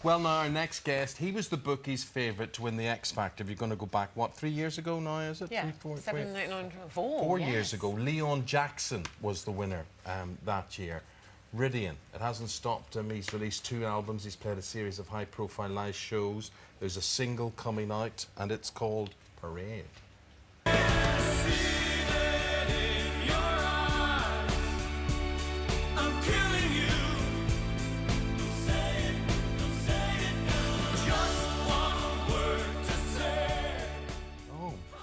Well, now, our next guest, he was the bookies' favourite to win the X Factor. If you're going to go back, what, 3 years ago now, is it? Yeah, 3, 4, 7, 8, 9, 4. 4 years ago. Leon Jackson was the winner that year. Rhydian, it hasn't stopped him. He's released 2 albums. He's played a series of high-profile live shows. There's a single coming out, and it's called Parade.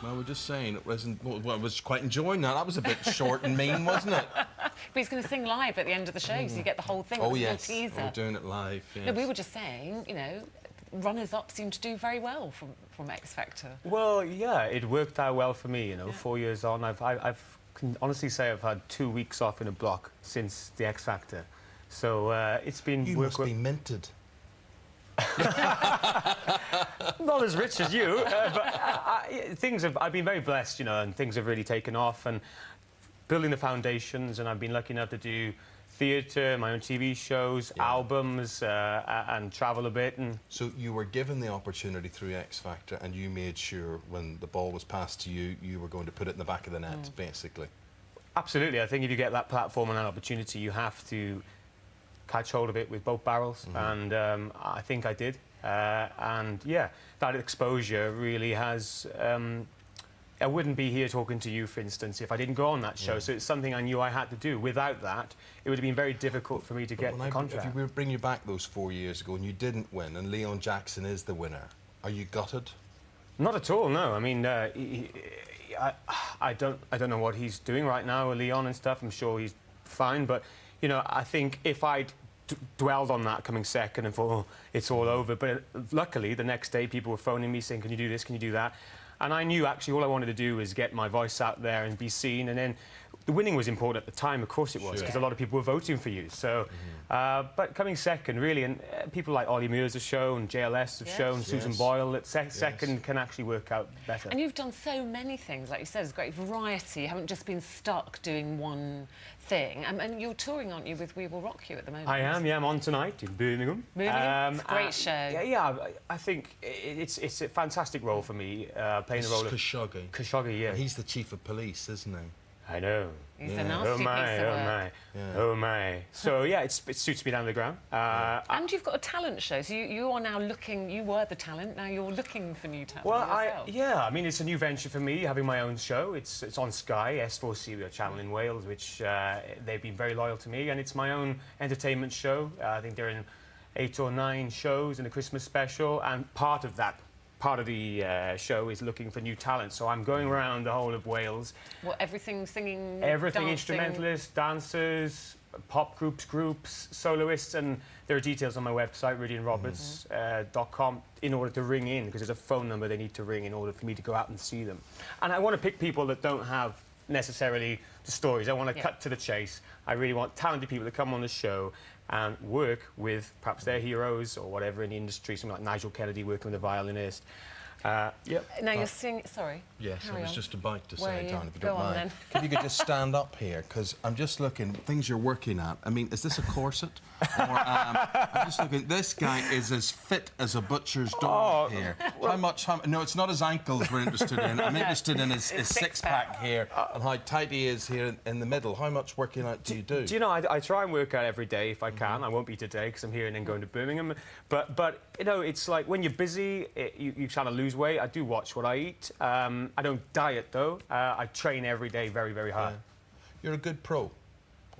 Well, we're just saying it wasn't. Well, I was quite enjoying that. That was a bit short and mean, wasn't it? But he's going to sing live at the end of the show, so you get the whole thing. Oh, yes. Teaser. We're doing it live. Yes. No, we were just saying, you know, runners-up seem to do very well from X Factor. Well, yeah, it worked out well for me. You know, 4 years on, I can honestly say I've had 2 weeks off in a block since the X Factor. So it's been. You must be minted. Not as rich as you, but I've been very blessed, you know, and things have really taken off, and building the foundations, and I've been lucky enough to do theatre, my own TV shows, albums, and travel a bit. And so you were given the opportunity through X Factor, and you made sure when the ball was passed to you, you were going to put it in the back of the net, basically. Absolutely. I think if you get that platform and that opportunity, you have to catch hold of it with both barrels, and I think I did. And yeah, that exposure really has. I wouldn't be here talking to you, for instance, if I didn't go on that show. So it's something I knew I had to do. Without that, it would have been very difficult for me to get the contract. If we bring you back those 4 years ago and you didn't win, and Leon Jackson is the winner, are you gutted? Not at all. No. I mean, I don't know what he's doing right now with Leon and stuff. I'm sure he's fine, but you know, I think if I'd dwelled on that coming second and thought, oh, it's all over. But luckily, the next day, people were phoning me saying, can you do this, can you do that? And I knew, actually, all I wanted to do was get my voice out there and be seen. And then the winning was important at the time, of course it was, because a lot of people were voting for you. So, but coming second, really, and people like Ollie Murs have shown, JLS have shown, Susan Boyle, that second can actually work out better. And you've done so many things, like you said, there's great variety. You haven't just been stuck doing one thing. And you're touring, aren't you, with We Will Rock You at the moment? I am, yeah. I'm on tonight in Birmingham. It's a great show. Yeah, I think it's a fantastic role for me, playing the role of Khashoggi. Khashoggi, yeah. And he's the chief of police, isn't he? I know. He's a nasty piece of work. Oh my. So yeah, it suits me down to the ground. And you've got a talent show, so you are now looking. You were the talent, now you're looking for new talent. Well, yourself. I mean, it's a new venture for me, having my own show. It's on Sky, S4C, a channel in Wales, which they've been very loyal to me, and it's my own entertainment show. I think they're in 8 or 9 shows in a Christmas special, and part of the show is looking for new talent. So I'm going around the whole of Wales. What, everything, singing, everything, dancing? Instrumentalists, dancers, pop groups, soloists, and there are details on my website, rhydianroberts.com, in order to ring in, because there's a phone number they need to ring in order for me to go out and see them. And I want to pick people that don't have necessarily the stories. I want to cut to the chase. I really want talented people to come on the show and work with perhaps their heroes or whatever in the industry, something like Nigel Kennedy working with a violinist. Now you're singing. Sorry. Yes, I was just about to Where say, John, if you Go don't on, mind. then. If you could just stand up here, because I'm just looking, things you're working at. I mean, is this a corset? Or, I'm just looking, this guy is as fit as a butcher's dog here. Well, no, it's not his ankles we're interested in. I'm interested in his six-pack here and how tight he is here in the middle. How much working out do you do? Do you know, I try and work out every day if I can. I won't be today because I'm here and then going to Birmingham. But you know, it's like when you're busy, you're trying to lose weight. I do watch what I eat. I don't diet, though. I train every day very, very hard. Yeah. You're a good pro.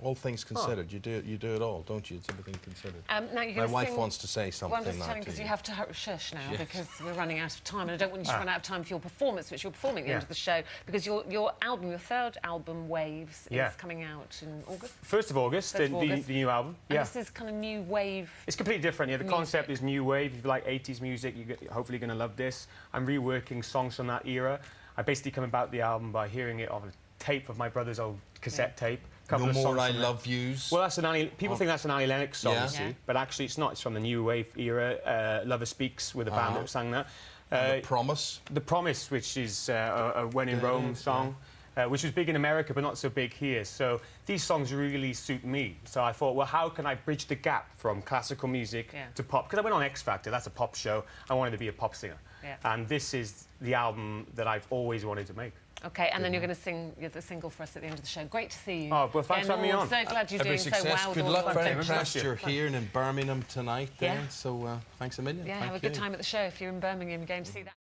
All things considered, you do it all, don't you? It's everything considered. Now you're My wife wants to say something. Well, I'm just telling because you have to shush now because we're running out of time, and I don't want you to run out of time for your performance, which you're performing at the end of the show, because your album, your third album, Waves, is coming out in August. 1st of August, the new album. And this is kind of new wave. It's completely different. Yeah, the concept is new wave. If you like 80s music, you're hopefully going to love this. I'm reworking songs from that era. I basically come about the album by hearing it on a tape of my brother's old cassette tape. No More I Love Yous. Well, that's people think that's an Annie Lennox song, you see, but actually it's not. It's from the new wave era. Lover Speaks, with a band that sang that. The Promise. The Promise, which is a When in Rome song. which was big in America but not so big here. So these songs really suit me. So I thought, well, how can I bridge the gap from classical music to pop? Because I went on X Factor, that's a pop show. I wanted to be a pop singer. And this is the album that I've always wanted to make. OK, and then you're going to sing the single for us at the end of the show. Great to see you. Oh, well, thanks for having me on. So glad you're doing so well. Good luck. Very impressed you're here and in Birmingham tonight. So thanks a million. Yeah, have a good time at the show. If you're in Birmingham, you're going to see that.